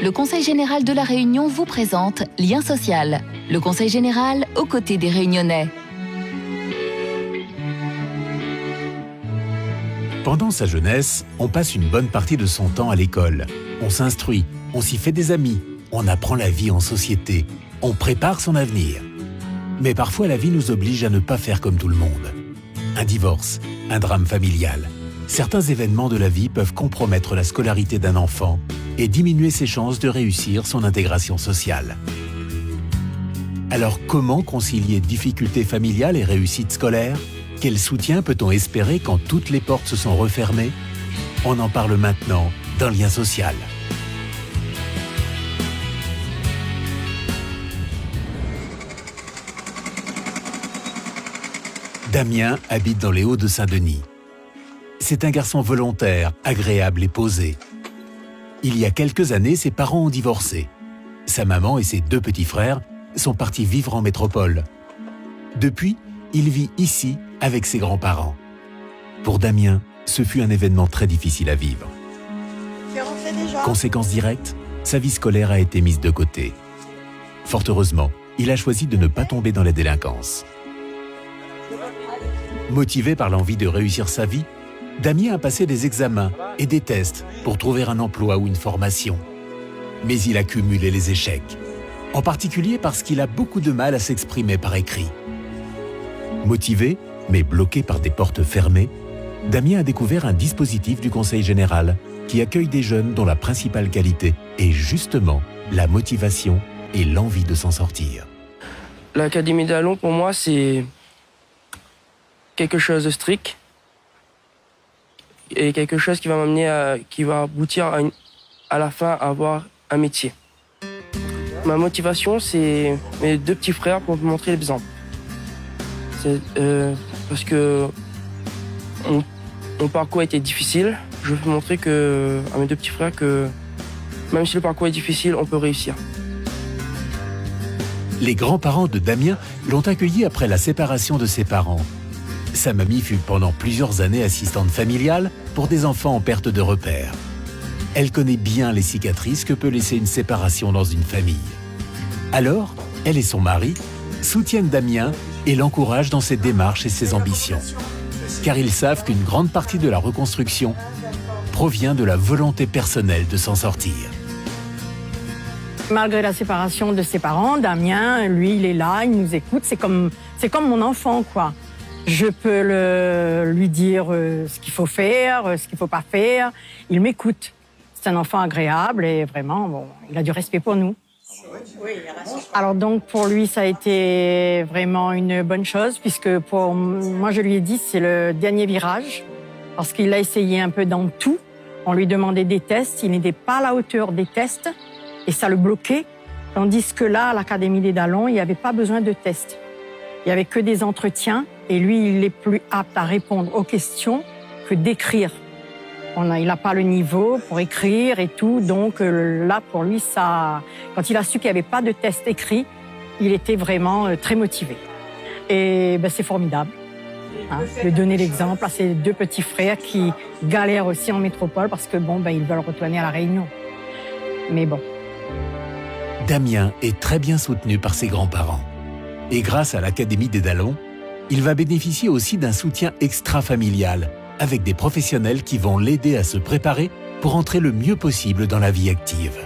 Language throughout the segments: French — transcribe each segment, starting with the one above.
Le Conseil général de La Réunion vous présente Lien social. Le Conseil général aux côtés des Réunionnais. Pendant sa jeunesse, on passe une bonne partie de son temps à l'école. On s'instruit, on s'y fait des amis, on apprend la vie en société, on prépare son avenir. Mais parfois la vie nous oblige à ne pas faire comme tout le monde. Un divorce, un drame familial. Certains événements de la vie peuvent compromettre la scolarité d'un enfant et diminuer ses chances de réussir son intégration sociale. Alors comment concilier difficultés familiales et réussite scolaire ? Quel soutien peut-on espérer quand toutes les portes se sont refermées ? On en parle maintenant dans Lien social. Damien habite dans les Hauts-de-Saint-Denis. C'est un garçon volontaire, agréable et posé. Il y a quelques années, ses parents ont divorcé. Sa maman et ses deux petits frères sont partis vivre en métropole. Depuis, il vit ici avec ses grands-parents. Pour Damien, ce fut un événement très difficile à vivre. Conséquence directe, sa vie scolaire a été mise de côté. Fort heureusement, il a choisi de ne pas tomber dans la délinquance. Motivé par l'envie de réussir sa vie, Damien a passé des examens et des tests pour trouver un emploi ou une formation. Mais il a cumulé les échecs, en particulier parce qu'il a beaucoup de mal à s'exprimer par écrit. Motivé, mais bloqué par des portes fermées, Damien a découvert un dispositif du Conseil général qui accueille des jeunes dont la principale qualité est justement la motivation et l'envie de s'en sortir. L'Académie d'Allons, pour moi, c'est quelque chose de strict et quelque chose qui va m'amener qui va aboutir à la fin à avoir un métier. Ma motivation, c'est mes deux petits frères pour me montrer l'exemple. Parce que mon parcours a été difficile. Je veux montrer à mes deux petits frères que même si le parcours est difficile, on peut réussir. Les grands-parents de Damien l'ont accueilli après la séparation de ses parents. Sa mamie fut pendant plusieurs années assistante familiale pour des enfants en perte de repères. Elle connaît bien les cicatrices que peut laisser une séparation dans une famille. Alors, elle et son mari soutiennent Damien et l'encouragent dans ses démarches et ses ambitions. Car ils savent qu'une grande partie de la reconstruction provient de la volonté personnelle de s'en sortir. Malgré la séparation de ses parents, Damien, lui, il est là, il nous écoute. C'est comme mon enfant, quoi. Je peux lui dire ce qu'il faut faire, ce qu'il ne faut pas faire. Il m'écoute. C'est un enfant agréable et vraiment, bon, il a du respect pour nous. Alors donc, pour lui, ça a été vraiment une bonne chose puisque moi, je lui ai dit, c'est le dernier virage parce qu'il a essayé un peu dans tout. On lui demandait des tests, il n'était pas à la hauteur des tests et ça le bloquait. Tandis que là, à l'Académie des Dallons, il n'y avait pas besoin de tests. Il n'y avait que des entretiens et lui, il est plus apte à répondre aux questions que d'écrire. Il n'a pas le niveau pour écrire et tout, donc là, pour lui, quand il a su qu'il n'y avait pas de test écrit, il était vraiment très motivé. Et c'est formidable de donner l'exemple à ses deux petits frères qui galèrent aussi en métropole parce que ils veulent retourner à La Réunion. Mais bon. Damien est très bien soutenu par ses grands-parents. Et grâce à l'Académie des Dallons, il va bénéficier aussi d'un soutien extra-familial avec des professionnels qui vont l'aider à se préparer pour entrer le mieux possible dans la vie active.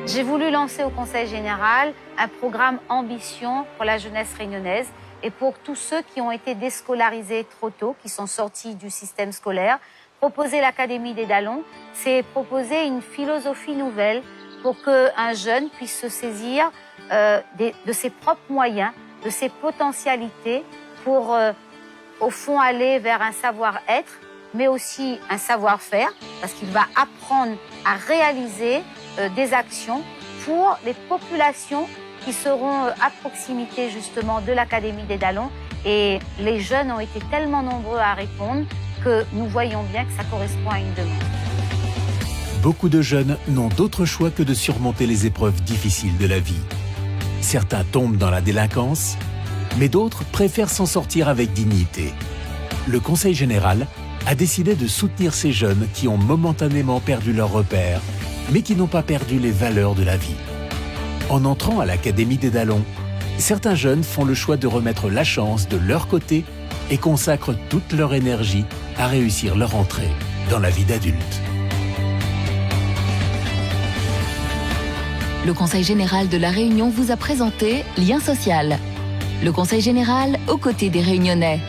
J'ai voulu lancer au Conseil général un programme Ambition pour la jeunesse réunionnaise et pour tous ceux qui ont été déscolarisés trop tôt, qui sont sortis du système scolaire. Proposer l'Académie des Dallons, c'est proposer une philosophie nouvelle pour qu'un jeune puisse se saisir de ses propres moyens, de ses potentialités pour, au fond, aller vers un savoir-être, mais aussi un savoir-faire, parce qu'il va apprendre à réaliser des actions pour les populations qui seront à proximité, justement, de l'Académie des Dallons. Et les jeunes ont été tellement nombreux à répondre que nous voyons bien que ça correspond à une demande. Beaucoup de jeunes n'ont d'autre choix que de surmonter les épreuves difficiles de la vie. Certains tombent dans la délinquance, mais d'autres préfèrent s'en sortir avec dignité. Le Conseil général a décidé de soutenir ces jeunes qui ont momentanément perdu leurs repères mais qui n'ont pas perdu les valeurs de la vie. En entrant à l'Académie des Dallons, certains jeunes font le choix de remettre la chance de leur côté et consacrent toute leur énergie à réussir leur entrée dans la vie d'adulte. Le Conseil général de La Réunion vous a présenté Lien social. Le Conseil général aux côtés des Réunionnais.